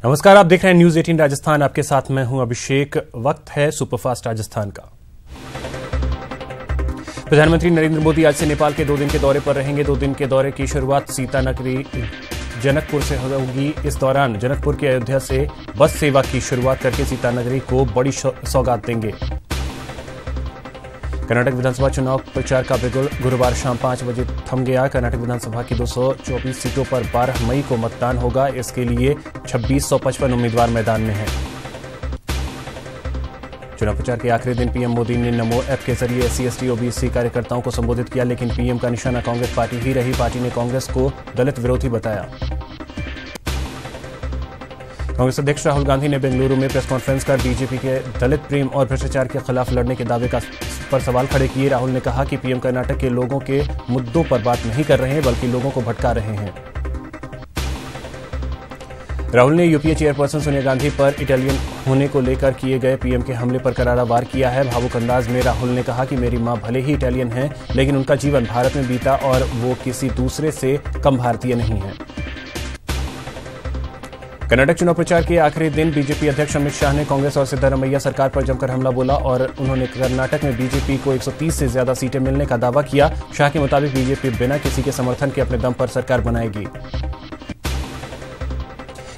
नमस्कार, आप देख रहे हैं न्यूज 18 राजस्थान। आपके साथ मैं हूं अभिषेक। वक्त है सुपरफास्ट राजस्थान का। प्रधानमंत्री नरेंद्र मोदी आज से नेपाल के 2 दिन के दौरे पर रहेंगे। 2 दिन के दौरे की शुरुआत सीतानगरी जनकपुर से होगी। इस दौरान जनकपुर की अयोध्या से बस सेवा की शुरुआत करके सीतानगरी को बड़ी सौगात देंगे। कर्नाटक विधानसभा चुनाव प्रचार का बिगुल गुरुवार शाम 5 बजे थम गया। कर्नाटक विधानसभा की 224 सीटों पर 12 मई को मतदान होगा। इसके लिए 2655 उम्मीदवार मैदान में हैं। चुनाव प्रचार के आखिरी दिन पीएम मोदी ने नमो ऐप के जरिए SC, ST, OBC कार्यकर्ताओं को संबोधित किया, लेकिन पीएम का निशाना कांग्रेस पार्टी ही रही। पार्टी ने कांग्रेस को दलित विरोधी बताया। कांग्रेस अध्यक्ष राहुल गांधी ने बेंगलुरु में प्रेस कॉन्फ्रेंस कर बीजेपी के दलित प्रेम और भ्रष्टाचार के खिलाफ लड़ने के दावे पर सवाल खड़े किए। राहुल ने कहा कि पीएम कर्नाटक के लोगों के मुद्दों पर बात नहीं कर रहे हैं, बल्कि लोगों को भटका रहे हैं। राहुल ने यूपीए चेयरपर्सन सोनिया गांधी पर इटालियन होने को लेकर किए गए पीएम के हमले पर करारा वार किया है। भावुक अंदाज में राहुल ने कहा कि मेरी मां भले ही इटालियन है, लेकिन उनका जीवन भारत में बीता और वो किसी दूसरे से कम भारतीय नहीं है। कर्नाटक चुनाव प्रचार के आखिरी दिन बीजेपी अध्यक्ष अमित शाह ने कांग्रेस और सिद्धरामैया सरकार पर जमकर हमला बोला और उन्होंने कर्नाटक में बीजेपी को 130 से ज्यादा सीटें मिलने का दावा किया। शाह के मुताबिक बीजेपी बिना किसी के समर्थन के अपने दम पर सरकार बनाएगी।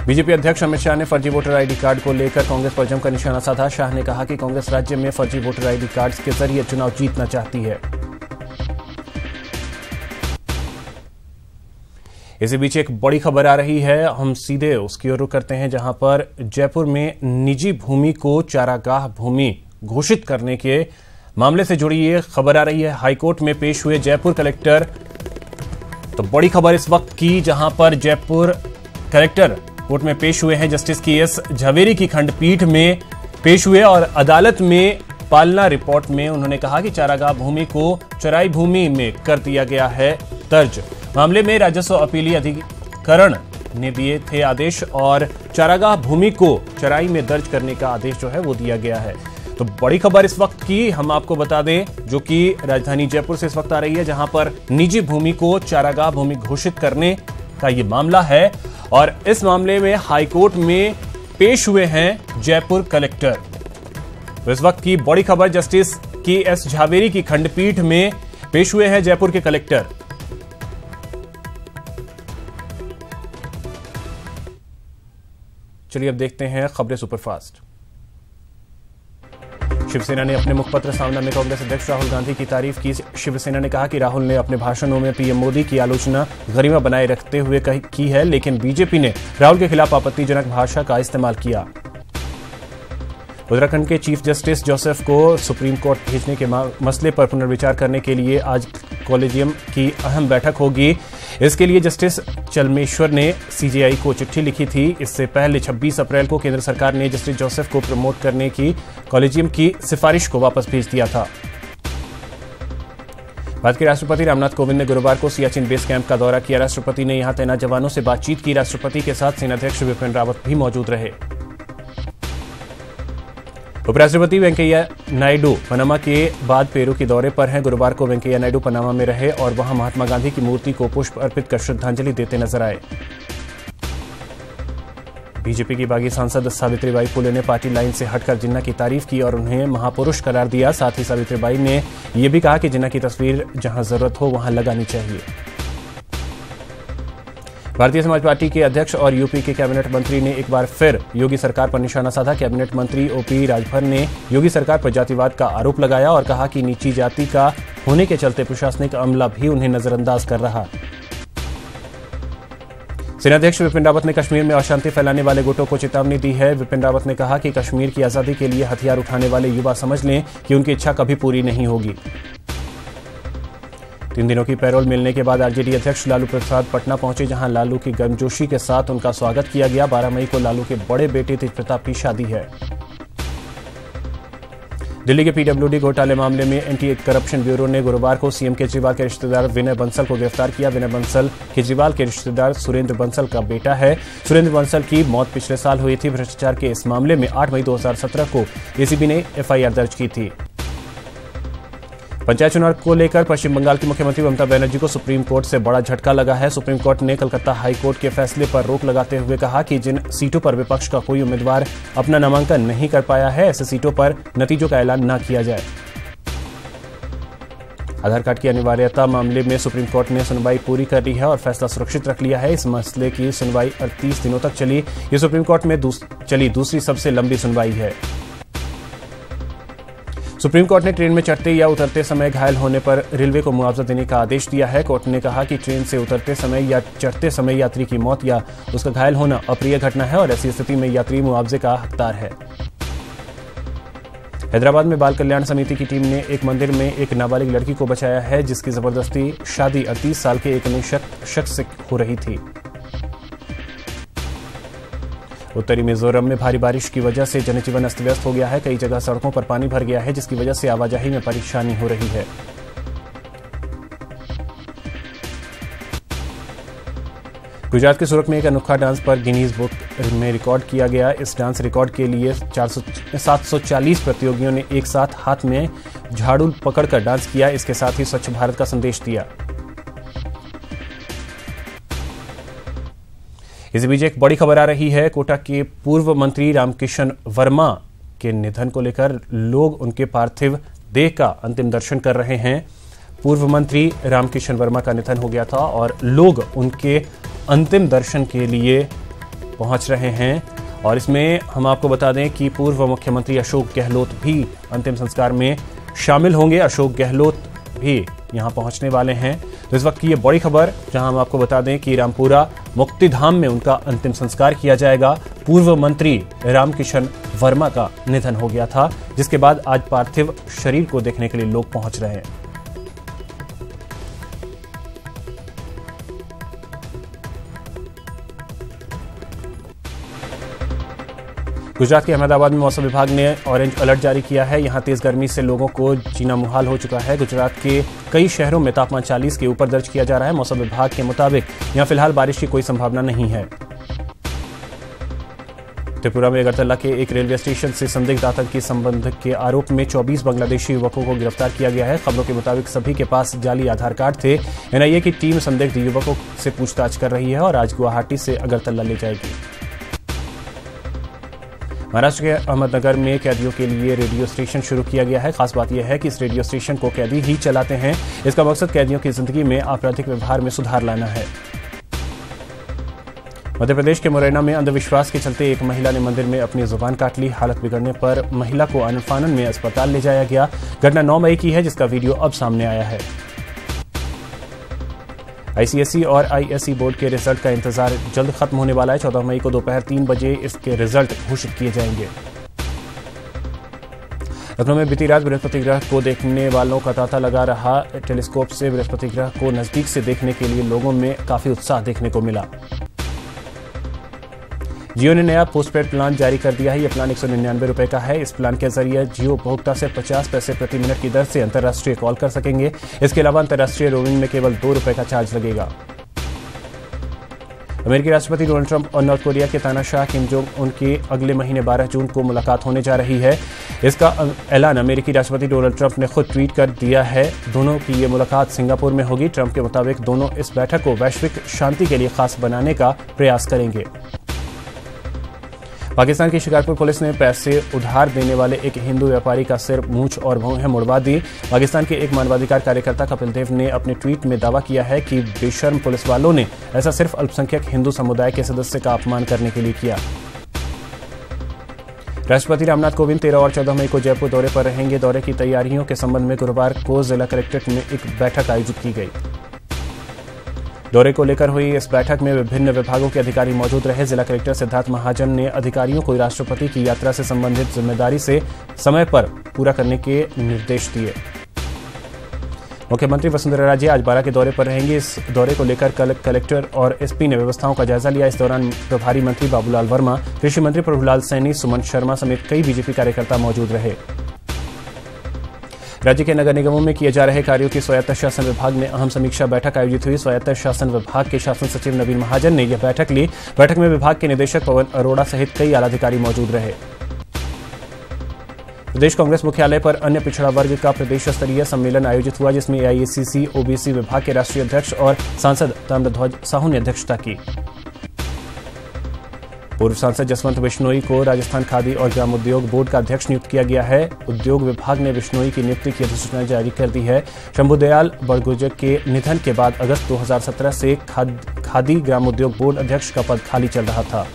बीजेपी अध्यक्ष अमित शाह ने फर्जी वोटर आईडी कार्ड को लेकर कांग्रेस पर जमकर निशाना साधा। शाह ने कहा कि कांग्रेस राज्य में फर्जी वोटर आईडी कार्ड के जरिए चुनाव जीतना चाहती है। इसी बीच एक बड़ी खबर आ रही है। हम सीधे उसकी ओर रुख करते हैं, जहां पर जयपुर में निजी भूमि को चारागाह भूमि घोषित करने के मामले से जुड़ी ये खबर आ रही है। हाईकोर्ट में पेश हुए जयपुर कलेक्टर। तो बड़ी खबर इस वक्त की, जहां पर जयपुर कलेक्टर कोर्ट में पेश हुए हैं। जस्टिस KS झवेरी की खंडपीठ में पेश हुए और अदालत में पालना रिपोर्ट में उन्होंने कहा कि चारागाह भूमि को चराई भूमि में कर दिया गया है दर्ज। मामले में राजस्व अपीली अधिकरण ने दिए थे आदेश और चारागाह भूमि को चराई में दर्ज करने का आदेश जो है वो दिया गया है। तो बड़ी खबर इस वक्त की हम आपको बता दें, जो कि राजधानी जयपुर से इस वक्त आ रही है, जहां पर निजी भूमि को चारागाह भूमि घोषित करने का ये मामला है और इस मामले में हाईकोर्ट में पेश हुए हैं जयपुर कलेक्टर। तो इस वक्त की बड़ी खबर, जस्टिस KS झवेरी की खंडपीठ में पेश हुए हैं जयपुर के कलेक्टर। चलिए अब देखते हैं खबरें सुपरफास्ट। शिवसेना ने अपने मुखपत्र सामना में कांग्रेस अध्यक्ष राहुल गांधी की तारीफ की। शिवसेना ने कहा कि राहुल ने अपने भाषणों में पीएम मोदी की आलोचना गरिमा बनाए रखते हुए की है, लेकिन बीजेपी ने राहुल के खिलाफ आपत्तिजनक भाषा का इस्तेमाल किया। उत्तराखंड के चीफ जस्टिस जोसेफ को सुप्रीम कोर्ट भेजने के मसले पर पुनर्विचार करने के लिए आज कॉलेजियम की अहम बैठक होगी। इसके लिए जस्टिस चलमेश्वर ने CJI को चिट्ठी लिखी थी। इससे पहले 26 अप्रैल को केंद्र सरकार ने जस्टिस जोसेफ को प्रमोट करने की कॉलेजियम की सिफारिश को वापस भेज दिया था। भारत के राष्ट्रपति रामनाथ कोविंद ने गुरुवार को सियाचिन बेस कैंप का दौरा किया। राष्ट्रपति ने यहां तैनात जवानों से बातचीत की। राष्ट्रपति के साथ सेनाध्यक्ष विपिन रावत भी मौजूद रहे। उपराष्ट्रपति वेंकैया नायडू पनामा के बाद पेरू के दौरे पर हैं। गुरुवार को वेंकैया नायडू पनामा में रहे और वहां महात्मा गांधी की मूर्ति को पुष्प अर्पित कर श्रद्धांजलि देते नजर आए। बीजेपी की बागी सांसद सावित्रीबाई फुले ने पार्टी लाइन से हटकर जिन्ना की तारीफ की और उन्हें महापुरुष करार दिया। साथ ही सावित्रीबाई ने यह भी कहा कि जिन्ना की तस्वीर जहां जरूरत हो वहां लगानी चाहिए। भारतीय समाज पार्टी के अध्यक्ष और यूपी के कैबिनेट मंत्री ने एक बार फिर योगी सरकार पर निशाना साधा। कैबिनेट मंत्री OP राजभर ने योगी सरकार पर जातिवाद का आरोप लगाया और कहा कि नीची जाति का होने के चलते प्रशासनिक अमला भी उन्हें नजरअंदाज कर रहा। सेनाध्यक्ष विपिन रावत ने कश्मीर में अशांति फैलाने वाले गुटों को चेतावनी दी है। विपिन रावत ने कहा कि कश्मीर की आजादी के लिए हथियार उठाने वाले युवा समझ लें कि उनकी इच्छा कभी पूरी नहीं होगी। 3 दिनों की पैरोल मिलने के बाद RJD अध्यक्ष लालू प्रसाद पटना पहुंचे, जहां लालू की गर्मजोशी के साथ उनका स्वागत किया गया। 12 मई को लालू के बड़े बेटे तेज प्रताप की शादी है। दिल्ली के PWD घोटाले मामले में एंटी करप्शन ब्यूरो ने गुरुवार को CM केजरीवाल के रिश्तेदार विनय बंसल को गिरफ्तार किया। विनय बंसल केजरीवाल के रिश्तेदार सुरेंद्र बंसल का बेटा है। सुरेंद्र बंसल की मौत पिछले साल हुई थी। भ्रष्टाचार के इस मामले में 8 मई 2017 को ACB ने FIR दर्ज की थी। पंचायत चुनाव को लेकर पश्चिम बंगाल की मुख्यमंत्री ममता बनर्जी को सुप्रीम कोर्ट से बड़ा झटका लगा है। सुप्रीम कोर्ट ने कलकत्ता हाई कोर्ट के फैसले पर रोक लगाते हुए कहा कि जिन सीटों पर विपक्ष का कोई उम्मीदवार अपना नामांकन नहीं कर पाया है, ऐसे सीटों पर नतीजों का ऐलान न किया जाए। आधार कार्ड की अनिवार्यता मामले में सुप्रीम कोर्ट ने सुनवाई पूरी कर ली है और फैसला सुरक्षित रख लिया है। इस मसले की सुनवाई 38 दिनों तक चली। ये सुप्रीम कोर्ट में चली दूसरी सबसे लंबी सुनवाई है। सुप्रीम कोर्ट ने ट्रेन में चढ़ते या उतरते समय घायल होने पर रेलवे को मुआवजा देने का आदेश दिया है। कोर्ट ने कहा कि ट्रेन से उतरते समय या चढ़ते समय यात्री की मौत या उसका घायल होना अप्रिय घटना है और ऐसी स्थिति में यात्री मुआवजे का हकदार है। हैदराबाद में बाल कल्याण समिति की टीम ने एक मंदिर में एक नाबालिग लड़की को बचाया है, जिसकी जबरदस्ती शादी 38 साल के एक अन्य शख्स से हो रही थी। उत्तरी मिजोरम में भारी बारिश की वजह से जनजीवन अस्त व्यस्त हो गया है। कई जगह सड़कों पर पानी भर गया है, जिसकी वजह से आवाजाही में परेशानी हो रही है। गुजरात के सूरत में एक अनोखा डांस पर गिनीज बुक में रिकॉर्ड किया गया। इस डांस रिकॉर्ड के लिए 740 प्रतियोगियों ने एक साथ हाथ में झाड़ू पकड़कर डांस किया। इसके साथ ही स्वच्छ भारत का संदेश दिया। इसी बीच एक बड़ी खबर आ रही है। कोटा के पूर्व मंत्री रामकिशन वर्मा के निधन को लेकर लोग उनके पार्थिव देह का अंतिम दर्शन कर रहे हैं। पूर्व मंत्री रामकिशन वर्मा का निधन हो गया था और लोग उनके अंतिम दर्शन के लिए पहुंच रहे हैं। और इसमें हम आपको बता दें कि पूर्व मुख्यमंत्री अशोक गहलोत भी अंतिम संस्कार में शामिल होंगे। अशोक गहलोत भी यहां पहुंचने वाले हैं। तो इस वक्त की ये बड़ी खबर, जहां हम आपको बता दें कि रामपुरा मुक्तिधाम में उनका अंतिम संस्कार किया जाएगा। पूर्व मंत्री रामकिशन वर्मा का निधन हो गया था, जिसके बाद आज पार्थिव शरीर को देखने के लिए लोग पहुंच रहे हैं। गुजरात के अहमदाबाद में मौसम विभाग ने ऑरेंज अलर्ट जारी किया है। यहां तेज गर्मी से लोगों को जीना मुहाल हो चुका है। गुजरात के कई शहरों में तापमान 40 के ऊपर दर्ज किया जा रहा है। मौसम विभाग के मुताबिक यहां फिलहाल बारिश की कोई संभावना नहीं है। त्रिपुरा में अगरतला के एक रेलवे स्टेशन से संदिग्ध आतंकी संबंध के आरोप में 24 बांग्लादेशी युवकों को गिरफ्तार किया गया है। खबरों के मुताबिक सभी के पास जाली आधार कार्ड थे। एनआईए की टीम संदिग्ध युवकों से पूछताछ कर रही है और आज गुवाहाटी से अगरतला ले जाएगी। महाराष्ट्र के अहमदनगर में कैदियों के लिए रेडियो स्टेशन शुरू किया गया है। खास बात यह है कि इस रेडियो स्टेशन को कैदी ही चलाते हैं। इसका मकसद कैदियों की जिंदगी में आपराधिक व्यवहार में सुधार लाना है। मध्य प्रदेश के मुरैना में अंधविश्वास के चलते एक महिला ने मंदिर में अपनी जुबान काट ली। हालत बिगड़ने पर महिला को आनन-फानन में अस्पताल ले जाया गया। घटना 9 मई की है, जिसका वीडियो अब सामने आया है। आईसीएसई और आईएससी बोर्ड के रिजल्ट का इंतजार जल्द खत्म होने वाला है। 14 मई को दोपहर 3 बजे इसके रिजल्ट घोषित किए जाएंगे। लखनऊ में बीती रात बृहस्पति ग्रह को देखने वालों का तांता लगा रहा। टेलीस्कोप से बृहस्पति ग्रह को नजदीक से देखने के लिए लोगों में काफी उत्साह देखने को मिला। जियो ने नया पोस्टपेड प्लान जारी कर दिया है। यह प्लान 199 रुपए का है। इस प्लान के जरिए जियो उपभोक्ता से 50 पैसे प्रति मिनट की दर से अंतर्राष्ट्रीय कॉल कर सकेंगे। इसके अलावा अंतर्राष्ट्रीय रोमिंग में केवल 2 रुपए का चार्ज लगेगा। अमेरिकी राष्ट्रपति डोनाल्ड ट्रंप और नॉर्थ कोरिया के तानाशाह किम जोंग उन की अगले महीने 12 जून को मुलाकात होने जा रही है। इसका ऐलान अमेरिकी राष्ट्रपति डोनाल्ड ट्रंप ने खुद ट्वीट कर दिया है। दोनों की ये मुलाकात सिंगापुर में होगी। ट्रंप के मुताबिक दोनों इस बैठक को वैश्विक शांति के लिए खास बनाने का प्रयास करेंगे। पाकिस्तान की शिकारपुर पुलिस ने पैसे उधार देने वाले एक हिंदू व्यापारी का सिर, मूंछ और भौहें मुड़वा दी। पाकिस्तान के एक मानवाधिकार कार्यकर्ता कपिल देव ने अपने ट्वीट में दावा किया है कि बेशर्म पुलिस वालों ने ऐसा सिर्फ अल्पसंख्यक हिंदू समुदाय के सदस्य का अपमान करने के लिए किया। राष्ट्रपति रामनाथ कोविंद 13 और 14 मई को जयपुर दौरे पर रहेंगे। दौरे की तैयारियों के संबंध में गुरुवार को जिला कलेक्ट्रेट में एक बैठक आयोजित की गई। दौरे को लेकर हुई इस बैठक में विभिन्न विभागों के अधिकारी मौजूद रहे। जिला कलेक्टर सिद्धार्थ महाजन ने अधिकारियों को राष्ट्रपति की यात्रा से संबंधित जिम्मेदारी से समय पर पूरा करने के निर्देश दिए। मुख्यमंत्री वसुंधरा राजे आज बारां के दौरे पर रहेंगे। इस दौरे को लेकर कल कलेक्टर और एसपी ने व्यवस्थाओं का जायजा लिया। इस दौरान प्रभारी मंत्री बाबूलाल वर्मा, कृषि मंत्री प्रभुलाल सैनी, सुमन शर्मा समेत कई बीजेपी कार्यकर्ता मौजूद रहे। राज्य के नगर निगमों में किए जा रहे कार्यों की स्वायत्त शासन विभाग में अहम समीक्षा बैठक आयोजित हुई। स्वायत्त शासन विभाग के शासन सचिव नवीन महाजन ने यह बैठक ली। बैठक में विभाग के निदेशक पवन अरोड़ा सहित कई आलाधिकारी मौजूद रहे। प्रदेश कांग्रेस मुख्यालय पर अन्य पिछड़ा वर्ग का प्रदेश स्तरीय सम्मेलन आयोजित हुआ, जिसमें एआईसीसी ओबीसी विभाग के राष्ट्रीय अध्यक्ष और सांसद ताम्रध्वज साहू ने अध्यक्षता की। पूर्व सांसद जसवंत बिश्नोई को राजस्थान खादी और ग्रामोद्योग बोर्ड का अध्यक्ष नियुक्त किया गया है। उद्योग विभाग ने बिश्नोई की नियुक्ति की अधिसूचना जारी कर दी है। शंभुदयाल बड़गुजर के निधन के बाद अगस्त 2017 से खादी ग्रामोद्योग बोर्ड अध्यक्ष का पद खाली चल रहा था।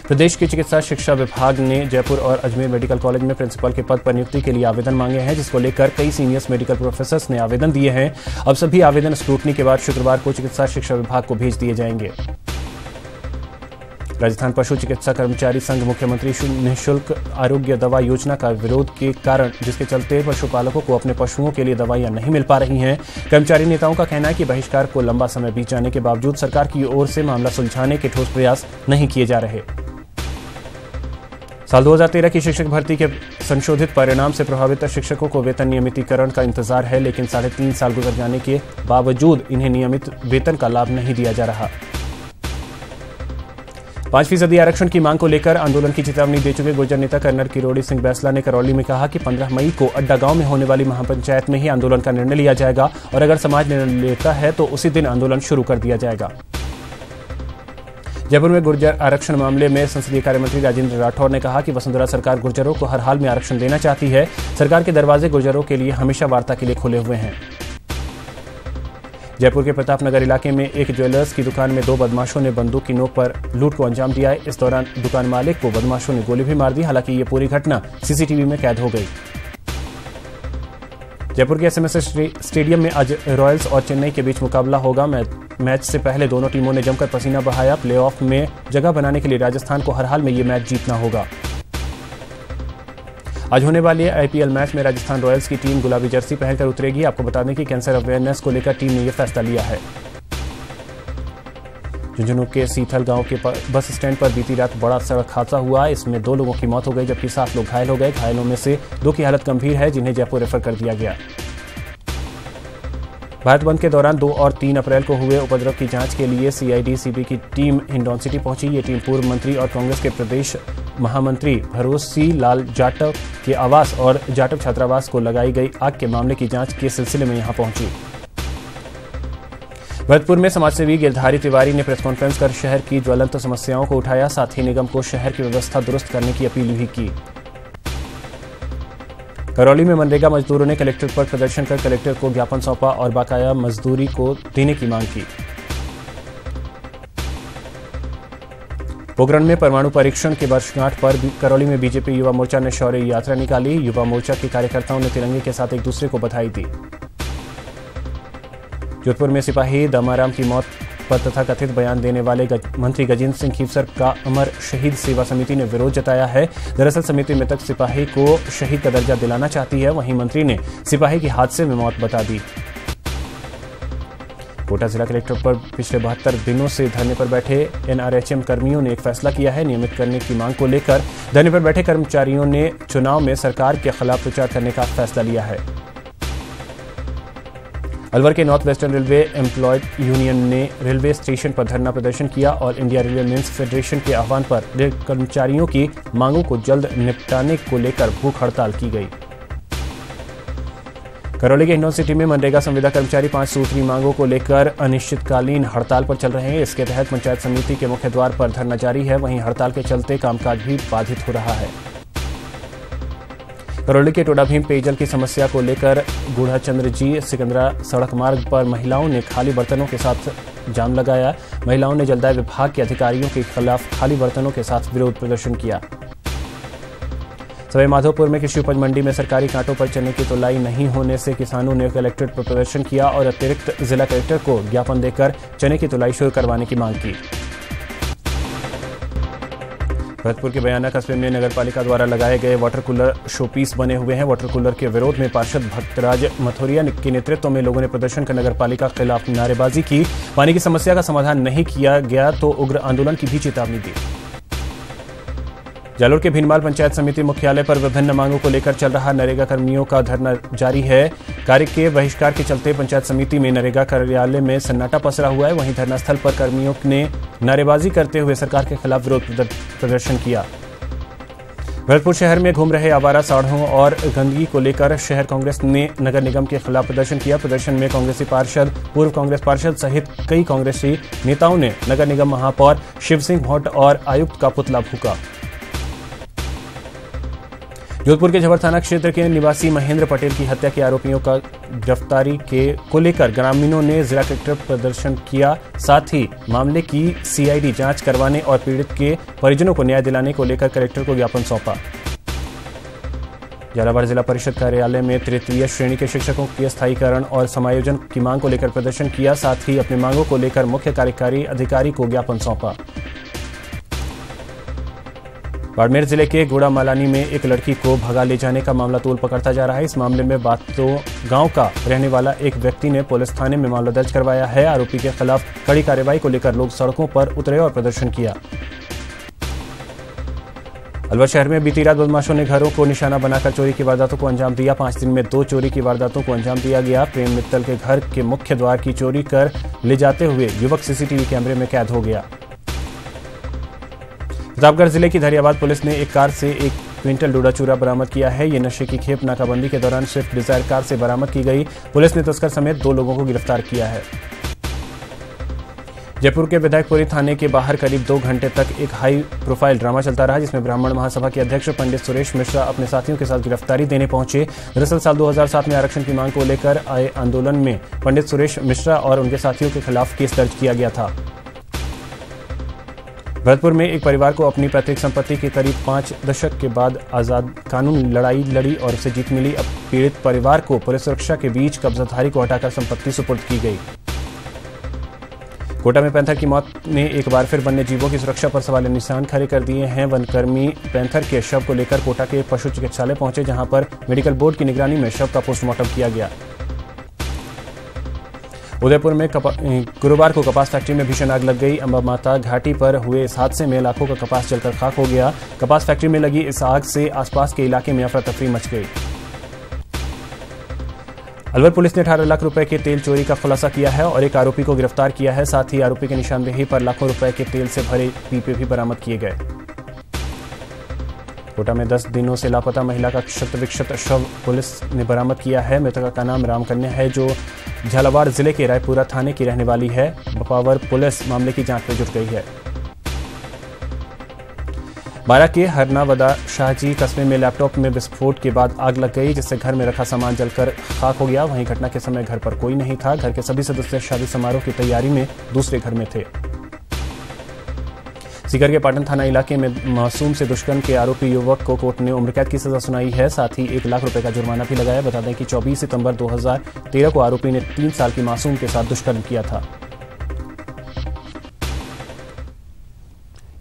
प्रदेश के चिकित्सा शिक्षा विभाग ने जयपुर और अजमेर मेडिकल कॉलेज में प्रिंसिपल के पद पर नियुक्ति के लिए आवेदन मांगे हैं, जिसको लेकर कई सीनियर मेडिकल प्रोफेसर्स ने आवेदन दिए हैं। अब सभी आवेदन स्क्रूटनी के बाद शुक्रवार को चिकित्सा शिक्षा विभाग को भेज दिए जाएंगे। राजस्थान पशु चिकित्सा कर्मचारी संघ मुख्यमंत्री निःशुल्क आरोग्य दवा योजना का विरोध के कारण, जिसके चलते पशुपालकों को अपने पशुओं के लिए दवाइयां नहीं मिल पा रही हैं। कर्मचारी नेताओं का कहना है कि बहिष्कार को लंबा समय बीत जाने के बावजूद सरकार की ओर से मामला सुलझाने के ठोस प्रयास नहीं किए जा रहे। साल 2013 की शिक्षक भर्ती के संशोधित परिणाम से प्रभावित शिक्षकों को वेतन नियमितीकरण का इंतजार है, लेकिन 3.5 साल गुजर जाने के बावजूद इन्हें नियमित वेतन का लाभ नहीं दिया जा रहा। 5% आरक्षण की मांग को लेकर आंदोलन की चेतावनी दे चुके गुर्जर नेता कर्नल किरोड़ी सिंह बैसला ने करौली में कहा कि 15 मई को अड्डा गांव में होने वाली महापंचायत में ही आंदोलन का निर्णय लिया जाएगा और अगर समाज निर्णय लेता है तो उसी दिन आंदोलन शुरू कर दिया जाएगा। जयपुर में गुर्जर आरक्षण मामले में संसदीय कार्य मंत्री राजेंद्र राठौर ने कहा कि वसुंधरा सरकार गुर्जरों को हर हाल में आरक्षण देना चाहती है। सरकार के दरवाजे गुर्जरों के लिए हमेशा वार्ता के लिए खुले हुए हैं। जयपुर के प्रतापनगर इलाके में एक ज्वेलर्स की दुकान में 2 बदमाशों ने बंदूक की नोक पर लूट को अंजाम दिया है। इस दौरान दुकान मालिक को बदमाशों ने गोली भी मार दी। हालांकि ये पूरी घटना सीसीटीवी में कैद हो गई। जयपुर के एसएमएस स्टेडियम में आज रॉयल्स और चेन्नई के बीच मुकाबला होगा। मैच से पहले दोनों टीमों ने जमकर पसीना बहाया। प्लेऑफ में जगह बनाने के लिए राजस्थान को हर हाल में ये मैच जीतना होगा। आज होने वाले आईपीएल मैच में राजस्थान रॉयल्स की टीम गुलाबी जर्सी पहनकर उतरेगी। आपको बता दें कि कैंसर अवेयरनेस को लेकर टीम ने यह फैसला लिया है। झुंझुनू के सीथल गांव के बस स्टैंड पर बीती रात बड़ा सड़क हादसा हुआ। इसमें 2 लोगों की मौत हो गई, जबकि 7 लोग घायल हो गए। घायलों में से 2 की हालत गंभीर है, जिन्हें जयपुर रेफर कर दिया गया। भारत बंद के दौरान 2 और 3 अप्रैल को हुए उपद्रव की जांच के लिए सीआईडी-सीबी की टीम हिंडौन सिटी पहुंची। ये टीम पूर्व मंत्री और कांग्रेस के प्रदेश महामंत्री भरोसी लाल जाटव के आवास और जाटव छात्रावास को लगाई गई आग के मामले की जांच के सिलसिले में यहां पहुंची। भरतपुर में समाजसेवी गिरधारी तिवारी ने प्रेस कॉन्फ्रेंस कर शहर की ज्वलंत समस्याओं को उठाया, साथ ही निगम को शहर की व्यवस्था दुरुस्त करने की अपील भी की। करौली में मनरेगा मजदूरों ने कलेक्ट्रेट पर प्रदर्शन कर कलेक्टर को ज्ञापन सौंपा और बकाया मजदूरी को देने की मांग की। पोखरण में परमाणु परीक्षण के वर्षगांठ पर करौली में बीजेपी युवा मोर्चा ने शौर्य यात्रा निकाली। युवा मोर्चा के कार्यकर्ताओं ने तिरंगे के साथ एक दूसरे को बधाई दी। जोधपुर में सिपाही दमाराम की मौत पर तथा कथित बयान देने वाले मंत्री गजेंद्र सिंह खीवसर का अमर शहीद सेवा समिति ने विरोध जताया है। दरअसल समिति मृतक सिपाही को शहीद का दर्जा दिलाना चाहती है, वहीं मंत्री ने सिपाही की हादसे में मौत बता दी। कोटा जिला कलेक्टर पर पिछले 72 दिनों से धरने पर बैठे एनआरएचएम कर्मियों ने एक फैसला किया है। नियमित करने की मांग को लेकर धरने पर बैठे कर्मचारियों ने चुनाव में सरकार के खिलाफ प्रचार करने का फैसला लिया है। अलवर के north western railway employed union ने रेलवे स्टेशन पर धरना प्रदर्शन किया और इंडिया रेलवे मेंस फेडरेशन के आह्वान पर रेल कर्मचारियों की मांगों को जल्द निपटाने को लेकर भूख हड़ताल की गई। करौली के हिंडौन सिटी में मनरेगा संविदा कर्मचारी 5 सूत्री मांगों को लेकर अनिश्चितकालीन हड़ताल पर चल रहे हैं। इसके तहत पंचायत समिति के मुख्य द्वार पर धरना जारी है, वहीं हड़ताल के चलते कामकाज भी बाधित हो रहा है। करौली के टोडा भीम पेयजल की समस्या को लेकर बूढ़ा चंद्र जी सिकंदरा सड़क मार्ग पर महिलाओं ने खाली बर्तनों के साथ जाम लगाया। महिलाओं ने जलदाय विभाग के अधिकारियों के खिलाफ खाली बर्तनों के साथ विरोध प्रदर्शन किया। सवाई माधोपुर में कृषि उपज मंडी में सरकारी कांटों पर चने की तुलाई नहीं होने से किसानों ने कलेक्ट्रेट पर प्रदर्शन किया और अतिरिक्त जिला कलेक्टर को ज्ञापन देकर चने की तुलाई शुरू करवाने की मांग की। भरतपुर के बयाना कस्बे में नगरपालिका द्वारा लगाए गए वाटर कूलर शोपीस बने हुए हैं। वाटर कूलर के विरोध में पार्षद भक्तराज मथुरिया के नेतृत्व में लोगों ने प्रदर्शन कर नगरपालिका के खिलाफ नारेबाजी की। पानी की समस्या का समाधान नहीं किया गया तो उग्र आंदोलन की भी चेतावनी दी। जालोर के भीनमाल पंचायत समिति मुख्यालय पर विभिन्न मांगों को लेकर चल रहा नरेगा कर्मियों का धरना जारी है। कार्य के बहिष्कार के चलते पंचायत समिति में नरेगा कार्यालय में सन्नाटा पसरा हुआ है। वहीं धरना स्थल पर कर्मियों ने नारेबाजी करते हुए सरकार के खिलाफ विरोध प्रदर्शन किया। भरतपुर शहर में घूम रहे आवारा साढ़ों और गंदगी को लेकर शहर कांग्रेस ने नगर निगम के खिलाफ प्रदर्शन किया। प्रदर्शन में कांग्रेसी पार्षद, पूर्व कांग्रेस पार्षद सहित कई कांग्रेसी नेताओं ने नगर निगम महापौर शिव सिंह भट्ट और आयुक्त का पुतला फूंका। जोधपुर के झवर थाना क्षेत्र के निवासी महेंद्र पटेल की हत्या के आरोपियों का गिरफ्तारी को लेकर ग्रामीणों ने जिला कलेक्टर प्रदर्शन किया। साथ ही मामले की सीआईडी जांच करवाने और पीड़ित के परिजनों को न्याय दिलाने को लेकर कलेक्टर को ज्ञापन सौंपा। झालावाड़ जिला परिषद कार्यालय में तृतीय श्रेणी के शिक्षकों के स्थायीकरण और समायोजन की मांग को लेकर प्रदर्शन किया। साथ ही अपनी मांगों को लेकर मुख्य कार्यकारी अधिकारी को ज्ञापन सौंपा। बाड़मेर जिले के गोड़ा मालानी में एक लड़की को भगा ले जाने का मामला तूल पकड़ता जा रहा है। इस मामले में बातो गांव का रहने वाला एक व्यक्ति ने पुलिस थाने में मामला दर्ज करवाया है। आरोपी के खिलाफ कड़ी कार्रवाई को लेकर लोग सड़कों पर उतरे और प्रदर्शन किया। अलवर शहर में बीती रात बदमाशों ने घरों को निशाना बनाकर चोरी की वारदातों को अंजाम दिया। 5 दिन में 2 चोरी की वारदातों को अंजाम दिया गया। प्रेम मित्तल के घर के मुख्य द्वार की चोरी कर ले जाते हुए युवक सीसीटीवी कैमरे में कैद हो गया। प्रतापगढ़ जिले की धरियाबाद पुलिस ने एक कार से 1 क्विंटल डोडा चूरा बरामद किया है। ये नशे की खेप नाकाबंदी के दौरान स्विफ्ट डिजायर कार से बरामद की गई। पुलिस ने तस्कर समेत 2 लोगों को गिरफ्तार किया है। जयपुर के विधायकपुरी थाने के बाहर करीब 2 घंटे तक एक हाई प्रोफाइल ड्रामा चलता रहा, जिसमें ब्राह्मण महासभा के अध्यक्ष पंडित सुरेश मिश्रा अपने साथियों के साथ गिरफ्तारी देने पहुंचे। दरअसल साल 2007 में आरक्षण की मांग को लेकर आए आंदोलन में पंडित सुरेश मिश्रा और उनके साथियों के खिलाफ केस दर्ज किया गया था। भरतपुर में एक परिवार को अपनी पैतृक संपत्ति के करीब 5 दशक के बाद आजाद कानून लड़ाई लड़ी और उसे जीत मिली। अब पीड़ित परिवार को पुलिस सुरक्षा के बीच कब्जाधारी को हटाकर संपत्ति सुपुर्द की गई। कोटा में पैंथर की मौत ने एक बार फिर वन्य जीवों की सुरक्षा पर सवालिया निशान खड़े कर दिए हैं। वनकर्मी पैंथर के शव को लेकर कोटा के पशु चिकित्सालय पहुंचे, जहां पर मेडिकल बोर्ड की निगरानी में शव का पोस्टमार्टम किया गया। उदयपुर में गुरुवार को कपास फैक्ट्री में भीषण आग लग गई। अंबा माता घाटी पर हुए इस हादसे में लाखों का कपास जलकर खाक हो गया। कपास फैक्ट्री में लगी इस आग से आसपास के इलाके में अफरा तफरी मच गई। अलवर पुलिस ने 18 लाख रुपए के तेल चोरी का खुलासा किया है और एक आरोपी को गिरफ्तार किया है। साथ ही आरोपी की निशानदेही पर लाखों रुपए के तेल से भरे पीपे भी बरामद किए गए। कोटा में 10 दिनों से लापता महिला का क्षत विक्षत शव पुलिस ने बरामद किया है। मृतका का नाम रामकन्या है, जो झालावाड़ जिले के रायपुरा थाने की रहने वाली है। बपावर पुलिस मामले की जांच में जुट गई है। बारा के हरनावदा शाहजी कस्बे में लैपटॉप में विस्फोट के बाद आग लग गई, जिससे घर में रखा सामान जलकर खाक हो गया। वहीं घटना के समय घर पर कोई नहीं था। घर के सभी सदस्य शादी समारोह की तैयारी में दूसरे घर में थे। सीकर के पाटन थाना इलाके में मासूम से दुष्कर्म के आरोपी युवक को कोर्ट ने उम्र कैद की सजा सुनाई है। साथ ही 1 लाख रुपए का जुर्माना भी लगाया। बता दें कि 24 सितंबर 2013 को आरोपी ने 3 साल की मासूम के साथ दुष्कर्म किया था।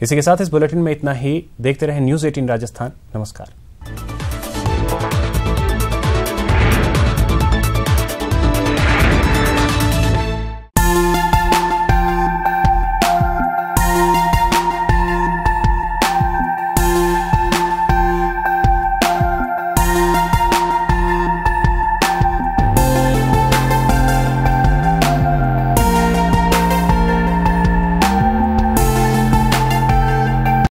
इसी के साथ इस बुलेटिन में इतना ही। देखते रहें न्यूज़ 18 राजस्थान। नमस्कार।